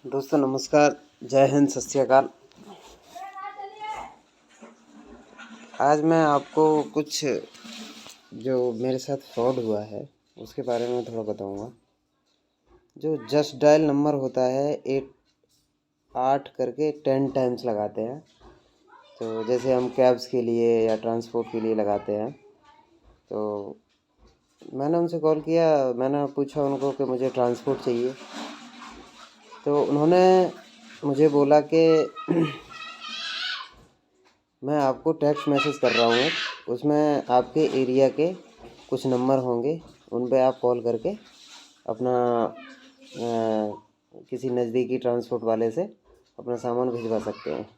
दोस्तों नमस्कार, जय हिंद, सत श्री अकाल। आज मैं आपको कुछ जो मेरे साथ फ्रॉड हुआ है उसके बारे में थोड़ा बताऊंगा। जो जस्ट डायल नंबर होता है 8 करके 10 टाइम्स लगाते हैं। तो जैसे हम कैब्स के लिए या ट्रांसपोर्ट के लिए लगाते हैं, तो मैंने उनसे कॉल किया। मैंने पूछा उनको कि मुझे ट्रांसपोर्ट चाहिए। तो उन्होंने मुझे बोला कि मैं आपको टेक्स्ट मैसेज कर रहा हूँ, उसमें आपके एरिया के कुछ नंबर होंगे, उन पे आप कॉल करके अपना किसी नज़दीकी ट्रांसपोर्ट वाले से अपना सामान भिजवा सकते हैं।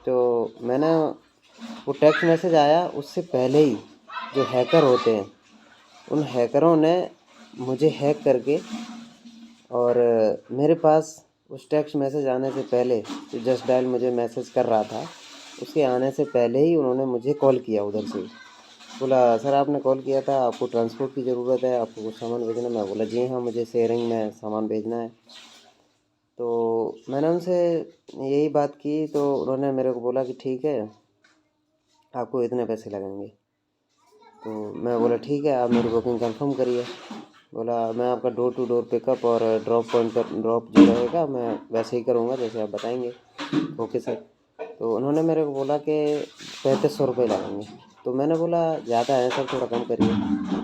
तो मैंने वो टेक्स्ट मैसेज आया उससे पहले ही जो हैकर होते हैं, उन हैकरों ने मुझे हैक करके और मेरे पास उस टेक्स्ट मैसेज आने से पहले जो जस्ट डायल मुझे मैसेज कर रहा था, उसके आने से पहले ही उन्होंने मुझे कॉल किया उधर से। बोला, सर आपने कॉल किया था, आपको ट्रांसपोर्ट की ज़रूरत है, आपको कुछ सामान भेजना। मैं बोला जी हाँ, मुझे शेयरिंग में सामान भेजना है। तो मैंने उनसे यही बात की, तो उन्होंने मेरे को बोला कि ठीक है, आपको इतने पैसे लगेंगे। तो मैं बोला ठीक है, आप मेरी बुकिंग कंफर्म करिए। बोला मैं आपका डोर टू डोर पिकअप और ड्रॉप पॉइंट पर ड्रॉप जो रहेगा मैं वैसे ही करूँगा जैसे आप बताएंगे। Okay sir. तो उन्होंने मेरे को बोला कि 3500 रुपये लगेंगे। तो मैंने बोला ज़्यादा है सर, थोड़ा कम करिए।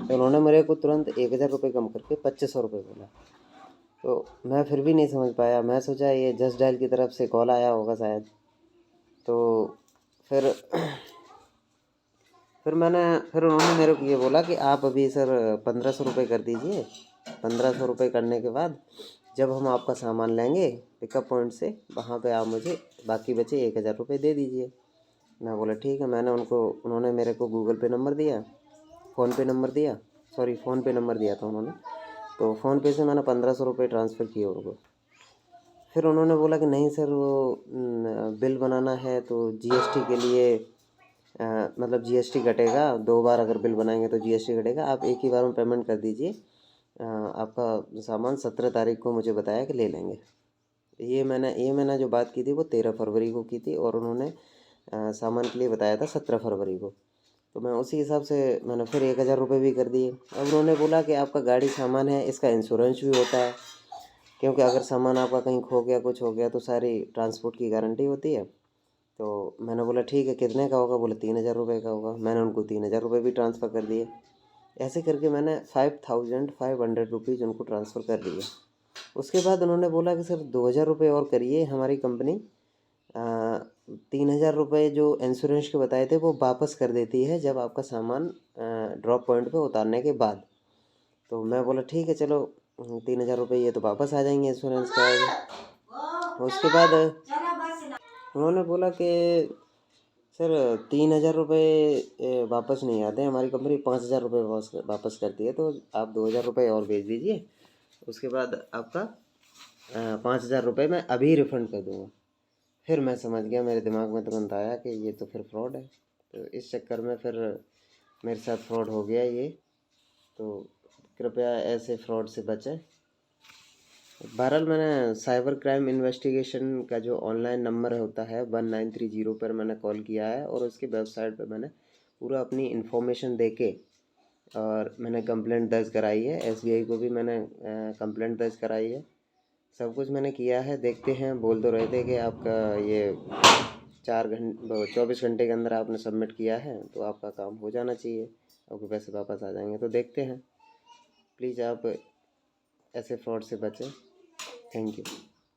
तो उन्होंने मेरे को तुरंत 1000 रुपये कम करके 2500 रुपये बोला। तो मैं फिर भी नहीं समझ पाया। मैं सोचा ये जस्ट डायल की तरफ से कॉल आया होगा शायद। तो फिर फिर उन्होंने मेरे को ये बोला कि आप अभी सर 1500 रुपये कर दीजिए। 1500 रुपये करने के बाद जब हम आपका सामान लेंगे पिकअप पॉइंट से, वहाँ पे आप मुझे बाकी बचे 1000 रुपये दे दीजिए। मैं बोला ठीक है। उन्होंने मेरे को गूगल पे नंबर दिया, फ़ोन पे नंबर दिया था उन्होंने। तो फ़ोन पे से मैंने 1500 रुपये ट्रांसफ़र किए उनको। फिर उन्होंने बोला कि नहीं सर, वो बिल बनाना है तो जीएसटी के लिए मतलब जीएसटी कटेगा। 2 बार अगर बिल बनाएंगे तो जीएसटी कटेगा। आप एक ही बार में पेमेंट कर दीजिए। आपका सामान 17 तारीख को मुझे बताया कि ले लेंगे। ये मैंने जो बात की थी वो 13 फरवरी को की थी, और उन्होंने सामान के लिए बताया था 17 फरवरी को। तो मैं उसी हिसाब से मैंने फिर 1000 रुपये भी कर दिए। अब उन्होंने बोला कि आपका गाड़ी सामान है, इसका इंश्योरेंस भी होता है, क्योंकि अगर सामान आपका कहीं खो गया, कुछ हो गया, तो सारी ट्रांसपोर्ट की गारंटी होती है। तो मैंने बोला ठीक है, कितने का होगा? बोले 3000 रुपये का होगा। मैंने उनको 3000 रुपये भी ट्रांसफ़र कर दिए। ऐसे करके मैंने 5500 रुपीज़ उनको ट्रांसफ़र कर दिए। उसके बाद उन्होंने बोला कि सर 2000 रुपये और करिए, हमारी कंपनी 3000 रुपये जो इंश्योरेंस के बताए थे वो वापस कर देती है जब आपका सामान ड्रॉप पॉइंट पे उतारने के बाद। तो मैं बोला ठीक है, चलो 3000 रुपये ये तो वापस आ जाएंगे इंश्योरेंस का। उसके बाद उन्होंने बोला कि सर 3000 रुपये वापस नहीं आते, हमारी कंपनी 5000 रुपये वापस करती है, तो आप 2000 रुपये और भेज दीजिए। उसके बाद आपका 5000 रुपये मैं अभी रिफ़ंड कर दूँगा। फिर मैं समझ गया, मेरे दिमाग में तुरंत आया कि ये तो फिर फ्रॉड है। तो इस चक्कर में फिर मेरे साथ फ्रॉड हो गया ये। तो कृपया ऐसे फ्रॉड से बचें। बहरहाल मैंने साइबर क्राइम इन्वेस्टिगेशन का जो ऑनलाइन नंबर होता है 1930 पर मैंने कॉल किया है, और उसकी वेबसाइट पर मैंने पूरा अपनी इन्फॉर्मेशन दे के और मैंने कंप्लेंट दर्ज कराई है। एसबीआई को भी मैंने कंप्लेंट दर्ज कराई है। सब कुछ मैंने किया है। देखते हैं, बोल तो रहे थे कि आपका ये 24 घंटे के अंदर आपने सबमिट किया है तो आपका काम हो जाना चाहिए, आपके पैसे वापस आ जाएंगे। तो देखते हैं। प्लीज़ आप ऐसे फ्रॉड से बचें। Thank you.